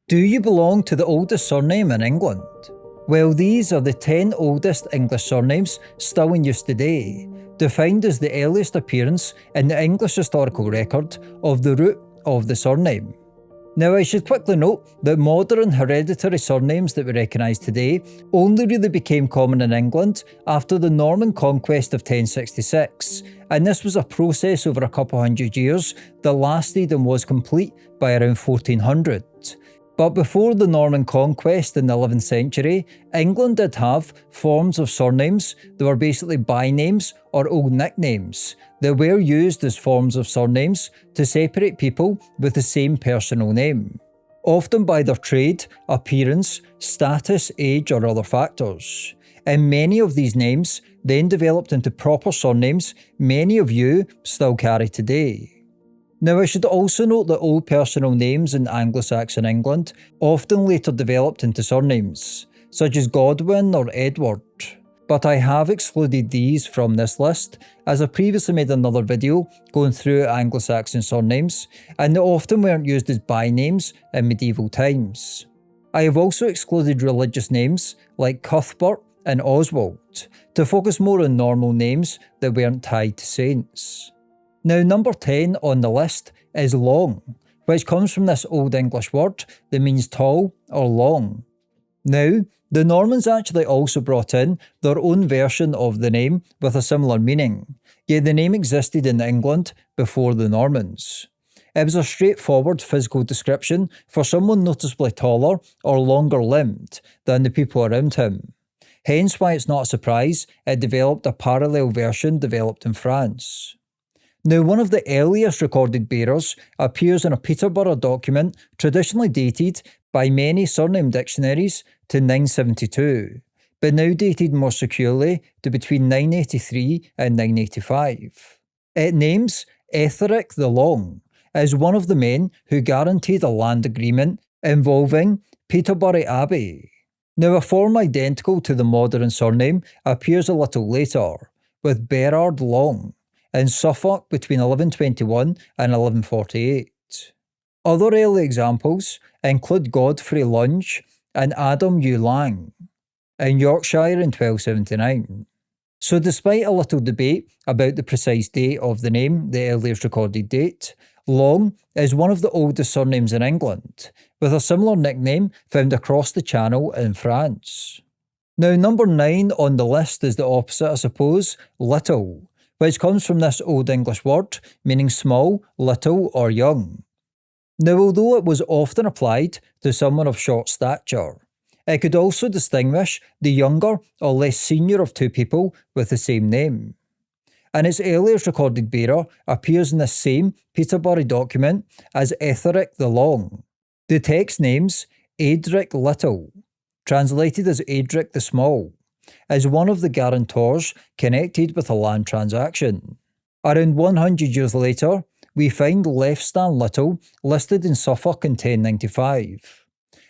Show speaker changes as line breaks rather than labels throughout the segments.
Do you belong to the oldest surname in England? Well, these are the 10 oldest English surnames still in use today, defined as the earliest appearance in the English historical record of the root of the surname. Now, I should quickly note that modern hereditary surnames that we recognise today only really became common in England after the Norman conquest of 1066, and this was a process over a couple hundred years that lasted and was complete by around 1400. But before the Norman conquest in the 11th century, England did have forms of surnames that were basically bynames or old nicknames that were used as forms of surnames to separate people with the same personal name, often by their trade, appearance, status, age or other factors. And many of these names then developed into proper surnames many of you still carry today. Now, I should also note that old personal names in Anglo-Saxon England often later developed into surnames, such as Godwin or Edward, but I have excluded these from this list as I previously made another video going through Anglo-Saxon surnames, and they often weren't used as bynames in medieval times. I have also excluded religious names like Cuthbert and Oswald to focus more on normal names that weren't tied to saints. Now, number 10 on the list is long, which comes from this Old English word that means tall or long. Now, the Normans actually also brought in their own version of the name with a similar meaning, yet the name existed in England before the Normans. It was a straightforward physical description for someone noticeably taller or longer limbed than the people around him. Hence why it's not a surprise it developed a parallel version developed in France. Now, one of the earliest recorded bearers appears in a Peterborough document traditionally dated by many surname dictionaries to 972, but now dated more securely to between 983 and 985. It names Etheric the Long as one of the men who guaranteed a land agreement involving Peterborough Abbey. Now, a form identical to the modern surname appears a little later, with Berard Long, in Suffolk between 1121 and 1148. Other early examples include Godfrey Lunge and Adam Hugh Lang in Yorkshire in 1279. So despite a little debate about the precise date of the name, the earliest recorded date, Long is one of the oldest surnames in England, with a similar nickname found across the Channel in France. Now, number 9 on the list is the opposite, I suppose, little, which comes from this Old English word meaning small, little or young. Now, although it was often applied to someone of short stature, it could also distinguish the younger or less senior of two people with the same name. And its earliest recorded bearer appears in this same Peterborough document as Etheric the Long. The text names Edric Little, translated as Edric the Small, as one of the guarantors connected with a land transaction. Around 100 years later, we find Lefstan Little listed in Suffolk in 1095,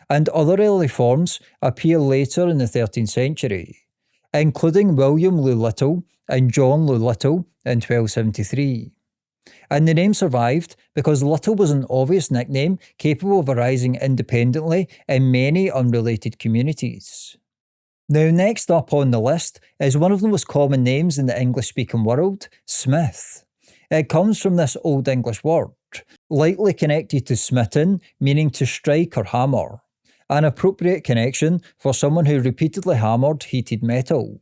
and other early forms appear later in the 13th century, including William Lou Little and John Lou Little in 1273. And the name survived because Little was an obvious nickname capable of arising independently in many unrelated communities. Now, next up on the list is one of the most common names in the English-speaking world, Smith. It comes from this Old English word, likely connected to smitten, meaning to strike or hammer, an appropriate connection for someone who repeatedly hammered heated metal.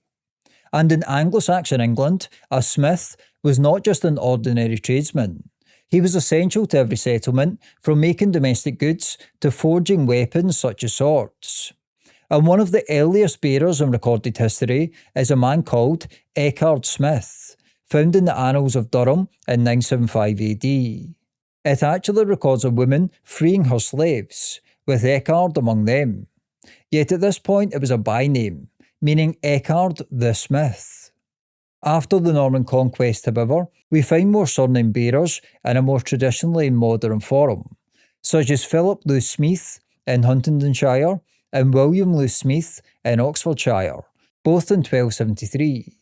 And in Anglo-Saxon England, a smith was not just an ordinary tradesman. He was essential to every settlement, from making domestic goods to forging weapons such as swords. And one of the earliest bearers in recorded history is a man called Echard Smith, found in the Annals of Durham in 975 AD. It actually records a woman freeing her slaves, with Echard among them. Yet at this point it was a byname, meaning Echard the Smith. After the Norman conquest, however, we find more surname bearers in a more traditionally modern form, such as Philip Lou Smith in Huntingdonshire and William Lou Smith in Oxfordshire, both in 1273.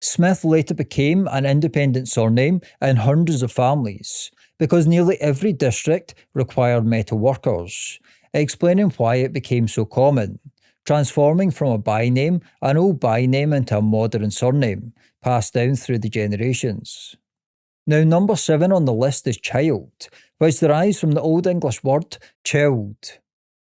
Smith later became an independent surname in hundreds of families, because nearly every district required metal workers, explaining why it became so common, transforming from a byname, an old byname, into a modern surname, passed down through the generations. Now, number 7 on the list is child, which derives from the Old English word child.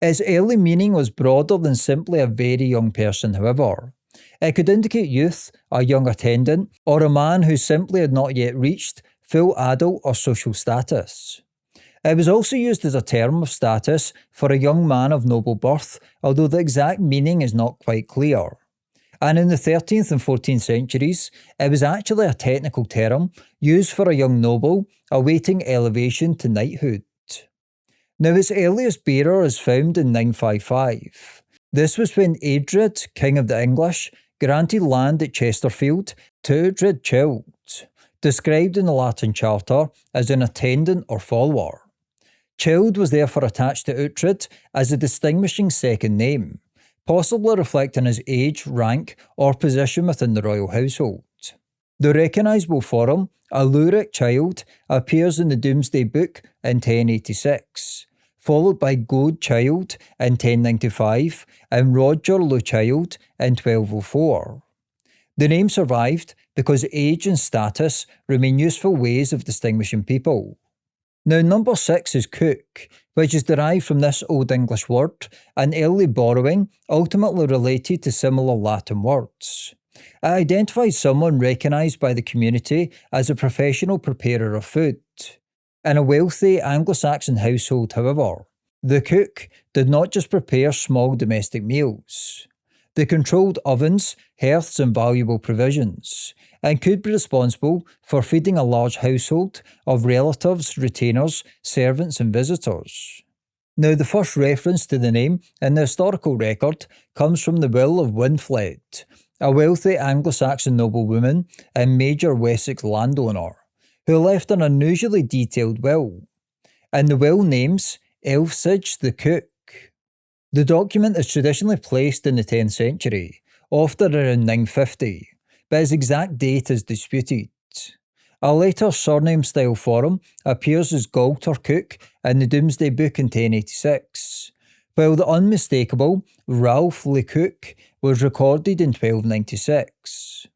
Its early meaning was broader than simply a very young person, however. It could indicate youth, a young attendant, or a man who simply had not yet reached full adult or social status. It was also used as a term of status for a young man of noble birth, although the exact meaning is not quite clear. And in the 13th and 14th centuries, it was actually a technical term used for a young noble awaiting elevation to knighthood. Now, its earliest bearer is found in 955. This was when Edred, King of the English, granted land at Chesterfield to Edred Child, described in the Latin Charter as an attendant or follower. Child was therefore attached to Uhtred as a distinguishing second name, possibly reflecting his age, rank, or position within the royal household. The recognisable form, Aluric Child, appears in the Domesday Book in 1086, followed by God Child in 1095 and Roger le Child in 1204. The name survived because age and status remain useful ways of distinguishing people. Now, number 6 is cook, which is derived from this Old English word, an early borrowing ultimately related to similar Latin words. It identifies someone recognised by the community as a professional preparer of food. In a wealthy Anglo-Saxon household, however, the cook did not just prepare small domestic meals. They controlled ovens, hearths, and valuable provisions, and could be responsible for feeding a large household of relatives, retainers, servants, and visitors. Now, the first reference to the name in the historical record comes from the will of Winfled, a wealthy Anglo-Saxon noblewoman and major Wessex landowner, who left an unusually detailed will. And the will names Elfsige the cook. The document is traditionally placed in the 10th century, often around 950, but its exact date is disputed. A later surname-style form appears as Galter Cook in the Domesday Book in 1086, while the unmistakable Ralph le Cook was recorded in 1296.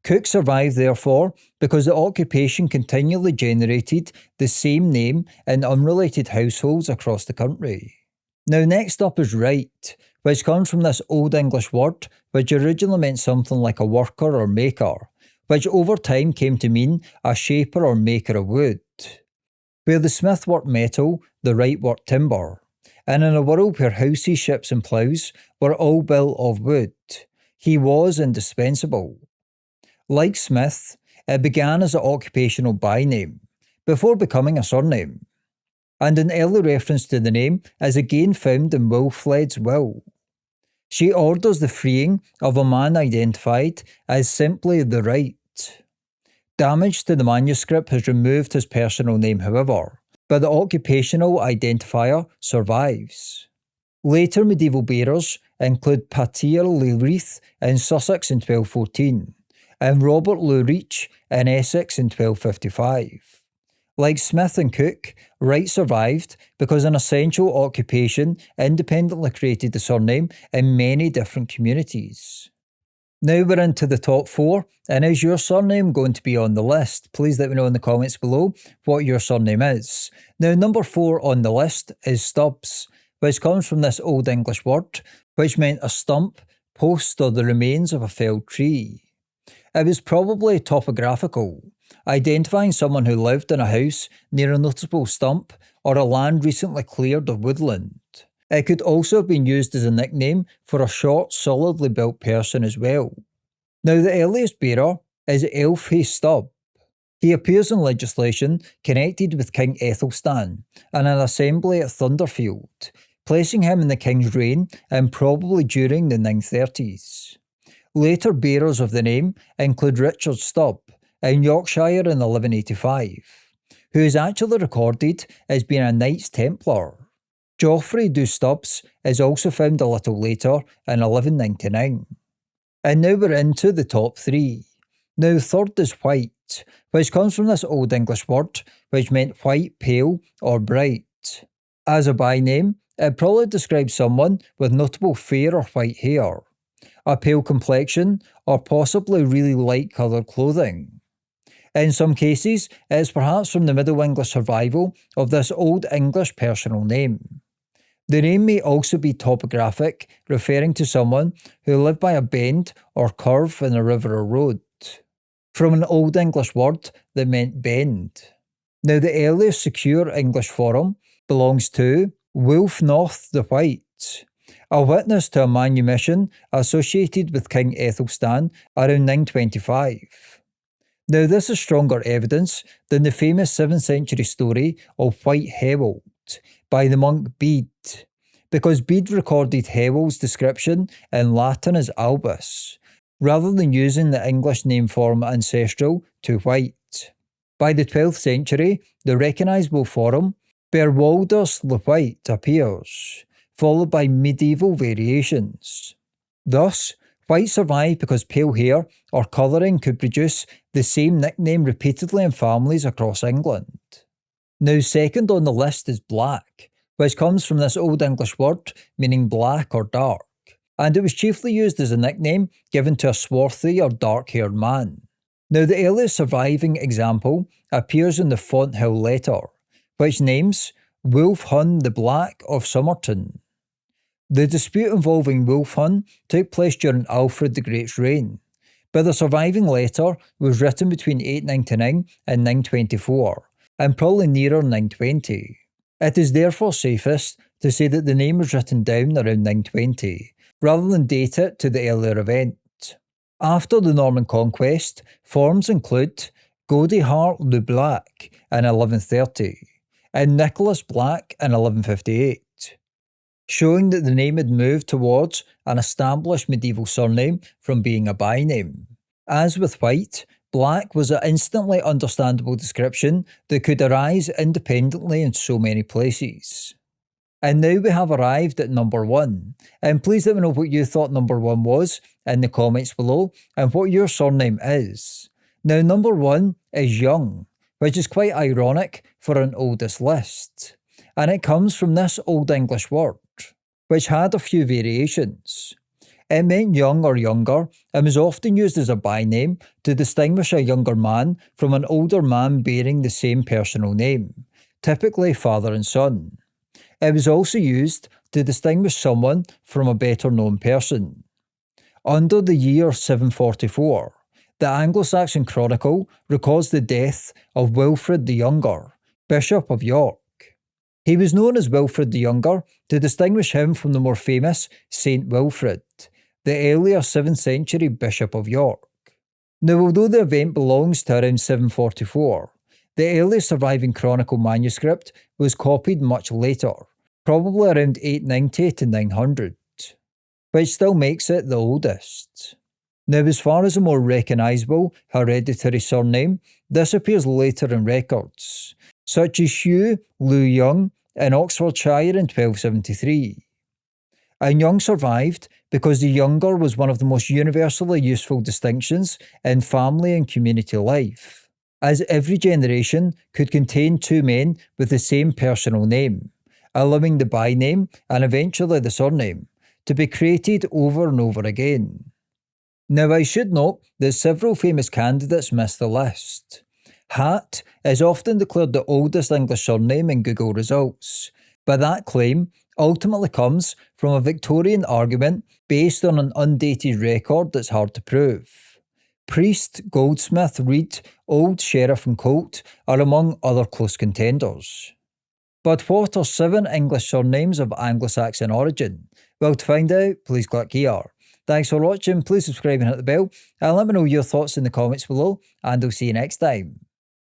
Cook survived, therefore, because the occupation continually generated the same name in unrelated households across the country. Now, next up is wright, which comes from this Old English word, which originally meant something like a worker or maker, which over time came to mean a shaper or maker of wood. Where the smith worked metal, the wright worked timber. And in a world where houses, ships, and ploughs were all built of wood, he was indispensable. Like Smith, it began as an occupational byname, before becoming a surname. And an early reference to the name is again found in Wilfled's will. She orders the freeing of a man identified as simply the wright. Damage to the manuscript has removed his personal name, however, but the occupational identifier survives. Later medieval bearers include Patir le Reith in Sussex in 1214, and Robert le Reach in Essex in 1255. Like Smith and Cook, Wright survived because an essential occupation independently created the surname in many different communities. Now we're into the top 4, and is your surname going to be on the list? Please let me know in the comments below what your surname is. Now, number 4 on the list is Stubbs, which comes from this Old English word, which meant a stump, post, or the remains of a felled tree. It was probably topographical, identifying someone who lived in a house near a notable stump or a land recently cleared of woodland. It could also have been used as a nickname for a short, solidly built person as well. Now, the earliest bearer is Elfhe Stubb. He appears in legislation connected with King Ethelstan and an assembly at Thunderfield, placing him in the king's reign and probably during the 930s. Later bearers of the name include Richard Stubb in Yorkshire in 1185, who is actually recorded as being a Knights Templar. Geoffrey du Stubbs is also found a little later in 1199. And now we're into the top 3. Now, third is white, which comes from this Old English word, which meant white, pale, or bright. As a byname, it probably describes someone with notable fair or white hair, a pale complexion, or possibly really light coloured clothing. In some cases, it is perhaps from the Middle English survival of this Old English personal name. The name may also be topographic, referring to someone who lived by a bend or curve in a river or road, from an Old English word that meant bend. Now, the earliest secure English form belongs to Wulfnoth the White, a witness to a manumission associated with King Ethelstan around 925. Now, this is stronger evidence than the famous 7th century story of White Hewald by the monk Bede, because Bede recorded Hewald's description in Latin as Albus, rather than using the English name form ancestral to white. By the 12th century, the recognisable form Berwaldus the White appears, followed by medieval variations. Thus, white survived because pale hair or colouring could produce the same nickname repeatedly in families across England. Now, second on the list is black, which comes from this Old English word meaning black or dark, and it was chiefly used as a nickname given to a swarthy or dark-haired man. Now, the earliest surviving example appears in the Fonthill letter, which names Wulfhun the Black of Somerton. The dispute involving Wulfhun took place during Alfred the Great's reign, but the surviving letter was written between 899 and 924, and probably nearer 920. It is therefore safest to say that the name was written down around 920, rather than date it to the earlier event. After the Norman conquest, forms include Godihart le Black in 1130, and Nicholas Black in 1158, showing that the name had moved towards an established medieval surname from being a byname. As with white, black was an instantly understandable description that could arise independently in so many places. And now we have arrived at number 1, and please let me know what you thought number 1 was in the comments below and what your surname is. Now, number 1 is Young, which is quite ironic for an oldest list, and it comes from this Old English word, which had a few variations. It meant young or younger and was often used as a byname to distinguish a younger man from an older man bearing the same personal name, typically father and son. It was also used to distinguish someone from a better known person. Under the year 744, the Anglo-Saxon Chronicle records the death of Wilfrid the Younger, Bishop of York. He was known as Wilfrid the Younger to distinguish him from the more famous Saint Wilfrid, the earlier 7th century Bishop of York. Now, although the event belongs to around 744, the earliest surviving chronicle manuscript was copied much later, probably around 890 to 900, which still makes it the oldest. Now, as far as a more recognisable hereditary surname, this appears later in records, such as Hugh Lou Young in Oxfordshire in 1273. And Young survived because the younger was one of the most universally useful distinctions in family and community life, as every generation could contain 2 men with the same personal name, allowing the byname and eventually the surname to be created over and over again. Now, I should note that several famous candidates missed the list. Hat is often declared the oldest English surname in Google results, but that claim ultimately comes from a Victorian argument based on an undated record that's hard to prove. Priest, Goldsmith, Reed, Old, Sheriff and Colt are among other close contenders. But what are 7 English surnames of Anglo-Saxon origin? Well, to find out, please click here. Thanks for watching, please subscribe and hit the bell, and let me know your thoughts in the comments below, and I'll see you next time.